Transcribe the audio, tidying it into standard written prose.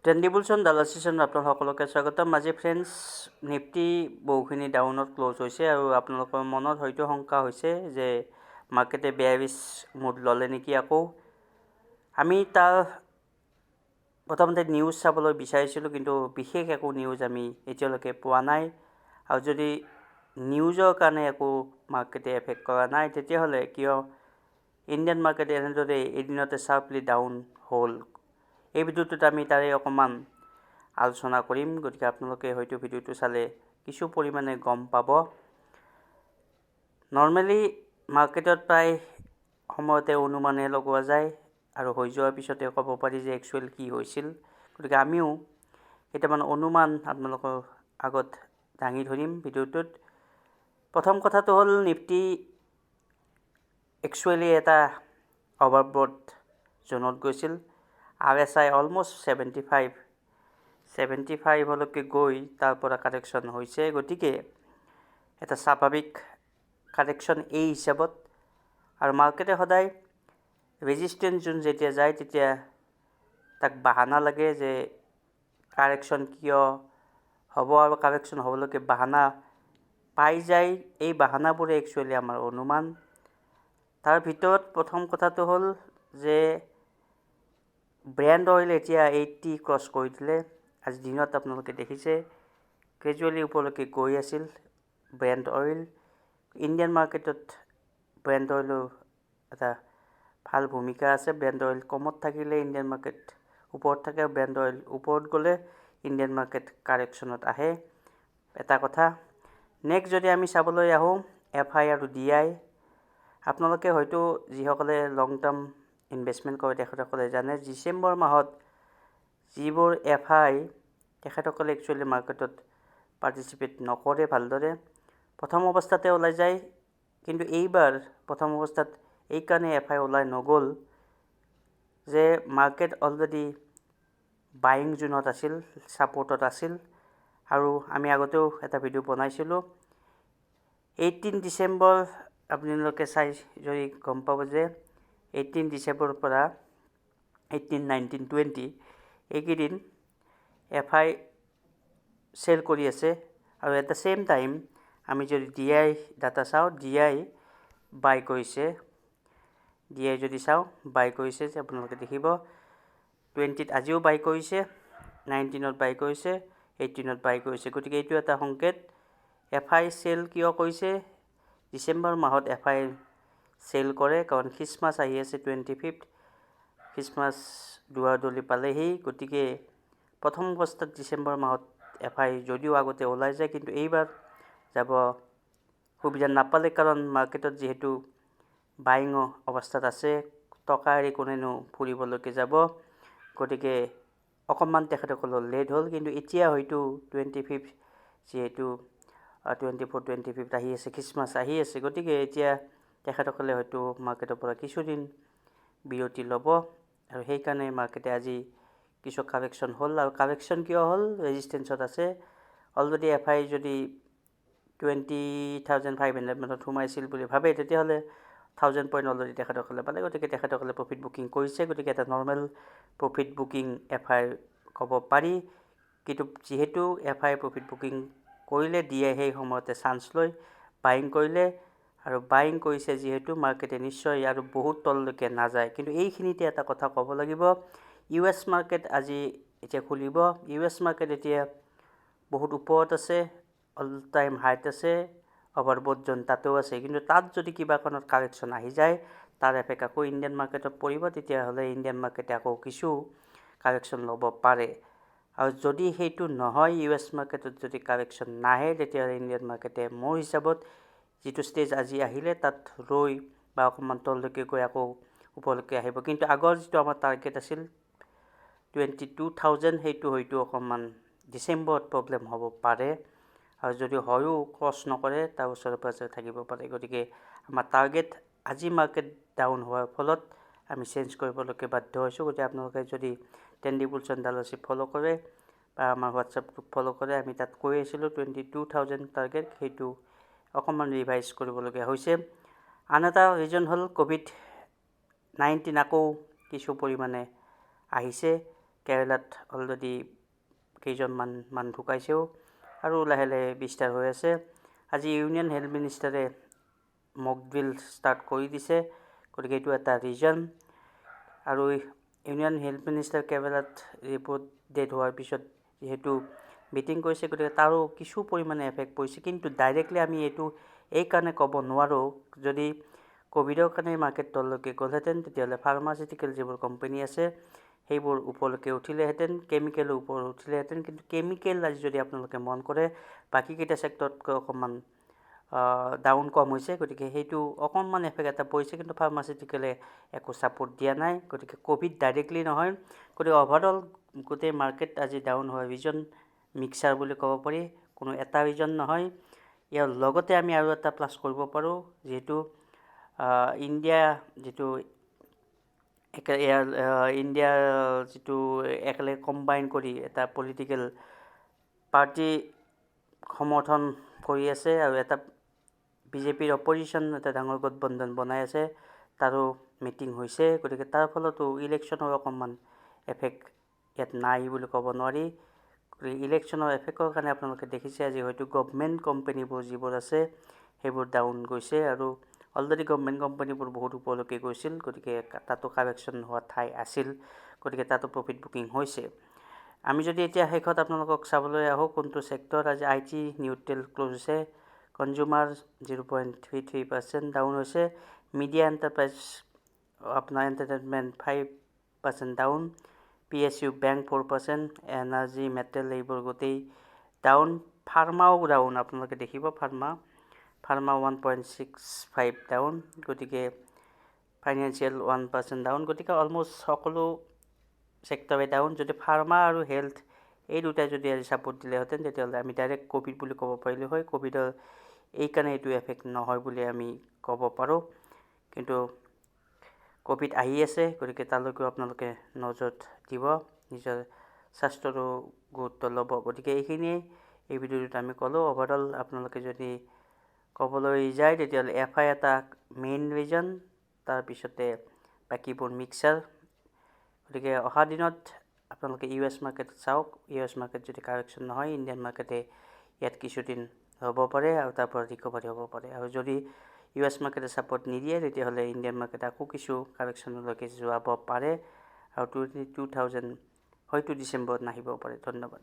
ট্ৰেণ্ডিবুলছন ডালাৰ session আপোনালোক সকলোকে স্বাগতম। আজি ফ্ৰেণ্ডছ নিফটি বহুখিনি ডাউনত ক্ল'জ হৈছে আৰু আপোনালোকৰ মনত হয়তো শংকা হৈছে যে মাৰ্কেটে বেয়াৰিছ মুড ল'লে নেকি আকৌ। আমি তাৰ প্ৰথমতে নিউজ চাবলৈ বিচাৰিছিলোঁ, কিন্তু বিশেষ একো নিউজ আমি এতিয়ালৈকে পোৱা নাই। আৰু যদি নিউজৰ কাৰণে একো মাৰ্কেটে এফেক্ট কৰা নাই, তেতিয়াহ'লে কিয় ইণ্ডিয়ান মাৰ্কেটে এনেদৰে এদিনতে শ্বাৰ্পলি ডাউন হ'ল। এই ভিডিঅ'টোত আমি তাৰে অকণমান আলোচনা কৰিম, গতিকে আপোনালোকে হয়তো ভিডিঅ'টো চালে কিছু পৰিমাণে গম পাব। নৰ্মেলি মাৰ্কেটত প্ৰায় সময়তে অনুমানে লগোৱা যায় আৰু হৈ যোৱাৰ পিছতে ক'ব পাৰি যে একচুৱেল কি হৈছিল। গতিকে আমিও কেইটামান অনুমান আপোনালোকৰ আগত দাঙি ধৰিম ভিডিঅ'টোত। প্ৰথম কথাটো হ'ল নিফটি একচুৱেলি এটা অভাৰবট জোনত গৈছিল। RSI অলমষ্ট 75লৈকে গৈ তাৰ পৰা কাৰেকশ্যন হৈছে। গতিকে এটা স্বাভাৱিক কাৰেকশ্যন এই হিচাপত, আৰু মাৰ্কেটে সদায় ৰেজিষ্টেঞ্চ জোন যেতিয়া যায় তেতিয়া তাক বাহানা লাগে যে কাৰেকশ্যন কিয় হ'ব, আৰু কাৰেকশ্যন হ'বলৈকে বাহানা পাই যায়। এই বাহানাবোৰে একচুৱেলি আমাৰ অনুমান। তাৰ ভিতৰত প্ৰথম কথাটো হ'ল যে ব্ৰেণ্ড অইল এতিয়া 80 ক্ৰছ কৰি দিলে। আজি দিনত আপোনালোকে দেখিছে গ্ৰেজুৱেলি ওপৰলৈকে গৈ আছিল ব্ৰেণ্ড অইল। ইণ্ডিয়ান মাৰ্কেটত ব্ৰেণ্ড অইলৰ এটা ভাল ভূমিকা আছে। ব্ৰেণ্ড অইল কমত থাকিলে ইণ্ডিয়ান মাৰ্কেট ওপৰত থাকে, ব্ৰেণ্ড অইল ওপৰত গ'লে ইণ্ডিয়ান মাৰ্কেট কাৰেকশ্যনত আহে, এটা কথা। নেক্সট যদি আমি চাবলৈ আহোঁ FI আৰু DI, আপোনালোকে হয়তো যিসকলে লং টাৰ্ম ইনভেষ্টমেণ্ট কৰে তেখেতসকলে জানে ডিচেম্বৰ মাহত যিবোৰ FI তেখেতসকলে একচুৱেলি মাৰ্কেটত পাৰ্টিচিপেট নকৰে ভালদৰে, প্ৰথম অৱস্থাতে ওলাই যায়। কিন্তু এইবাৰ প্ৰথম অৱস্থাত এইকাৰণে FI ওলাই নগ'ল যে মাৰ্কেট অলৰেডি বাইং জোনত আছিল, ছাপৰ্টত আছিল। আৰু আমি আগতেও এটা ভিডিঅ' বনাইছিলোঁ। 18 ডিচেম্বৰ আপোনালোকে চাই যদি গম পাব যে 18 ডিচেম্বৰৰ পৰা 18, 19, 20 এইকেইদিন FI চেল কৰি আছে। আৰু এট দ্য ছেইম টাইম আমি যদি DI ডাটা চাওঁ, DI বাই কৰিছে। DI যদি চাওঁ বাই কৰিছে, যে আপোনালোকে দেখিব 20ত আজিও বাই কৰিছে, 19ত বাই কৰিছে, 18ত বাই কৰিছে। গতিকে এইটো এটা সংকেত। FI চেল কিয় কৰিছে? ডিচেম্বৰ মাহত FI চেল কৰে কাৰণ খ্ৰীষ্টমাছ আহি আছে 25th, খ্ৰীষ্টমাছ দুৱাৰদলি পালেহি। গতিকে প্ৰথম অৱস্থাত ডিচেম্বৰ মাহত FI যদিও আগতে ওলাই যায়, কিন্তু এইবাৰ যাব সুবিধা নাপালে, কাৰণ মাৰ্কেটত যিহেতু বাইং অৱস্থাত আছে, টকা এৰি কোনেনো ফুৰিবলৈকে যাব। গতিকে অকণমান তেখেতসকলৰ লেট হ'ল। কিন্তু এতিয়া হয়তো 25th যিহেতু 24, 25th আহি আছে, খ্ৰীষ্টমাছ আহি আছে, গতিকে এতিয়া তেখেতসকলে হয়তো মাৰ্কেটৰ পৰা কিছুদিন বিৰতি ল'ব। আৰু সেইকাৰণে মাৰ্কেটে আজি কিছু কাৰেকশ্যন হ'ল। আৰু কাৰেকশ্যন কিয় হ'ল? ৰেজিষ্টেঞ্চত আছে অলৰেডি। FI যদি 20,500 মানত সোমাইছিল বুলি ভাবে, তেতিয়াহ'লে 1000 পইণ্ট অলৰেডি তেখেতসকলে পালে। গতিকে তেখেতসকলে প্ৰফিট বুকিং কৰিছে। গতিকে এটা নৰ্মেল প্ৰফিট বুকিং FI ক'ব পাৰি। কিন্তু যিহেতু FI প্ৰফিট বুকিং কৰিলে, DI সেই সময়তে চান্স লৈ বাইং কৰিলে, আৰু বাইং কৰিছে যিহেতু মাৰ্কেটে নিশ্চয় আৰু বহুত তললৈকে নাযায়। কিন্তু এইখিনিতে এটা কথা ক'ব লাগিব, US মাৰ্কেট আজি এতিয়া খুলিব। US মাৰ্কেট এতিয়া বহুত ওপৰত আছে, অল টাইম হাইট আছে, অভাৰবট জোন তাতেও আছে। কিন্তু তাত যদি কিবা কাৰণত কাৰেকশ্যন আহি যায়, তাৰ এফেক্ট আকৌ ইণ্ডিয়ান মাৰ্কেটত পৰিব। তেতিয়াহ'লে ইণ্ডিয়ান মাৰ্কেটে আকৌ কিছু কাৰেকশ্যন ল'ব পাৰে। আৰু যদি সেইটো নহয়, US মাৰ্কেটত যদি কাৰেকশ্যন নাহে, তেতিয়াহ'লে ইণ্ডিয়ান মাৰ্কেটে মোৰ হিচাপত যিটো ষ্টেজ আজি আহিলে তাত ৰৈ বা অকণমান তললৈকে গৈ আকৌ ওপৰলৈকে আহিব। কিন্তু আগৰ যিটো আমাৰ টাৰ্গেট আছিল 22,000, সেইটো হয়তো অকণমান ডিচেম্বৰত প্ৰব্লেম হ'ব পাৰে। আৰু যদি হয়ো ক্ৰছ নকৰে, তাৰ ওচৰে পাজৰে থাকিব পাৰে। গতিকে আমাৰ টাৰ্গেট আজি মাৰ্কেট ডাউন হোৱাৰ ফলত আমি চেঞ্জ কৰিবলৈকে বাধ্য হৈছোঁ। গতিকে আপোনালোকে যদি ট্ৰেণ্ডিবুলছন ডালাৰশ্বিপ ফ'ল' কৰে বা আমাৰ হোৱাটছআপ গ্ৰুপ ফ'ল' কৰে, আমি তাত কৈ আছিলোঁ 22,000 টাৰ্গেট, সেইটো অকণমান ৰিভাইজ কৰিবলগীয়া হৈছে। আন এটা ৰিজন হ'ল COVID-19 আকৌ কিছু পৰিমাণে আহিছে। কেৰেলাত অলৰেডি কেইজনমান মানুহ ঢুকাইছেও আৰু লাহে লাহে বিস্তাৰ হৈ আছে। আজি ইউনিয়ন হেল্থ মিনিষ্টাৰে মক ড্ৰিল ষ্টাৰ্ট কৰি দিছে, গতিকে এইটো এটা ৰিজন। আৰু ইউনিয়ন হেল্থ মিনিষ্টাৰ কেৰেলাত ৰিপৰ্ট ডেট হোৱাৰ পিছত যিহেতু মিটিং কৰিছে, গতিকে তাৰো কিছু পৰিমাণে এফেক্ট পৰিছে। কিন্তু ডাইৰেক্টলি আমি এইটো এইকাৰণে ক'ব নোৱাৰোঁ, যদি ক'ভিডৰ কাৰণে মাৰ্কেট তললৈকে গ'লহেঁতেন তেতিয়াহ'লে ফাৰ্মাচিউটিকেল যিবোৰ কোম্পানী আছে সেইবোৰ ওপৰলৈকে উঠিলেহেঁতেন, কেমিকেলো ওপৰত উঠিলেহেঁতেন। কিন্তু কেমিকেল আজি যদি আপোনালোকে মন কৰে বাকীকেইটা ছেক্টৰতকৈ অকণমান ডাউন কম হৈছে, গতিকে সেইটো অকণমান এফেক্ট এটা পৰিছে, কিন্তু ফাৰ্মাচিউটিকেলে একো ছাপোৰ্ট দিয়া নাই। গতিকে ক'ভিড ডাইৰেক্টলি নহয়, গতিকে অভাৰঅল গোটেই মাৰ্কেট আজি ডাউন হোৱা ৰিজন মিক্সাৰ বুলি ক'ব পাৰি, কোনো এটা ৰিজন নহয়। ইয়াৰ লগতে আমি আৰু এটা প্লাছ কৰিব পাৰোঁ, যিহেতু ইণ্ডিয়া যিটো ইণ্ডিয়া যিটো একেলগে কম্বাইন কৰি এটা পলিটিকেল পাৰ্টি সমৰ্থন কৰি আছে আৰু এটা বিজেপিৰ অপজিশ্যন এটা ডাঙৰ গঠবন্ধন বনাই আছে, তাৰো মিটিং হৈছে। গতিকে তাৰ ফলতো ইলেকশ্যনৰ অকণমান এফেক্ট ইয়াত নাই বুলি ক'ব নোৱাৰি। গতিকে ইলেকশ্যনৰ এফেক্টৰ কাৰণে আপোনালোকে দেখিছে আজি হয়তো গভমেণ্ট কোম্পানীবোৰ যিবোৰ আছে সেইবোৰ ডাউন গৈছে, আৰু অলৰেডি গভমেণ্ট কোম্পানীবোৰ বহুত ওপৰলৈকে গৈছিল, গতিকে তাতো কাৰেকশ্যন হোৱা ঠাই আছিল, গতিকে তাতো প্ৰফিট বুকিং হৈছে। আমি যদি এতিয়া শেষত আপোনালোকক চাবলৈ আহোঁ কোনটো ছেক্টৰ, আজি IT নিউট্ৰেল ক্ল'জ হৈছে, কনজিউমাৰ 0.33% ডাউন হৈছে, মিডিয়া এণ্টাৰপ্ৰাইজ আপোনাৰ entertainment 5% down, PSU bank 4%, energy metal এইবোৰ গোটেই ডাউন, ফাৰ্মাও ডাউন। আপোনালোকে দেখিব ফাৰ্মা 1.65 ডাউন, গতিকে ফাইনেন্সিয়েল 1% ডাউন। গতিকে অলমষ্ট সকলো ছেক্টৰে ডাউন। যদি ফাৰ্মা আৰু হেল্থ এই দুটাই যদি আজি ছাপোৰ্ট দিলেহেঁতেন তেতিয়াহ'লে আমি ডাইৰেক্ট ক'ভিড বুলি ক'ব পাৰিলোঁ হয়। ক'ভিডৰ এইকাৰণে এইটো এফেক্ট নহয় বুলি আমি ক'ব পাৰোঁ, কিন্তু ক'ভিড আহি আছে, গতিকে তালৈকেও আপোনালোকে নজৰ দিব, নিজৰ স্বাস্থ্যৰো গুৰুত্ব ল'ব। গতিকে এইখিনিয়ে এই ভিডিঅ'টোত আমি ক'লোঁ। অভাৰঅল আপোনালোকে যদি ক'বলৈ যায় তেতিয়াহ'লে FI এটা মেইন ৰিজন, তাৰপিছতে বাকীবোৰ মিক্সাৰ। গতিকে অহা দিনত আপোনালোকে US মাৰ্কেট চাওক, US মাৰ্কেট যদি কাৰেকশ্যন নহয় ইণ্ডিয়ান মাৰ্কেটে ইয়াত কিছুদিন হ'ব পাৰে আৰু তাৰ পৰা ৰিকভাৰী হ'ব পাৰে, আৰু যদি US মাৰ্কেটে ছাপোৰ্ট নিদিয়ে তেতিয়াহ'লে ইণ্ডিয়ান মাৰ্কেট আকৌ কিছু কাৰেকশ্যনলৈকে যোৱাব পাৰে, আৰু 2000 হয়তো ডিচেম্বৰত নাহিব পাৰে। ধন্যবাদ।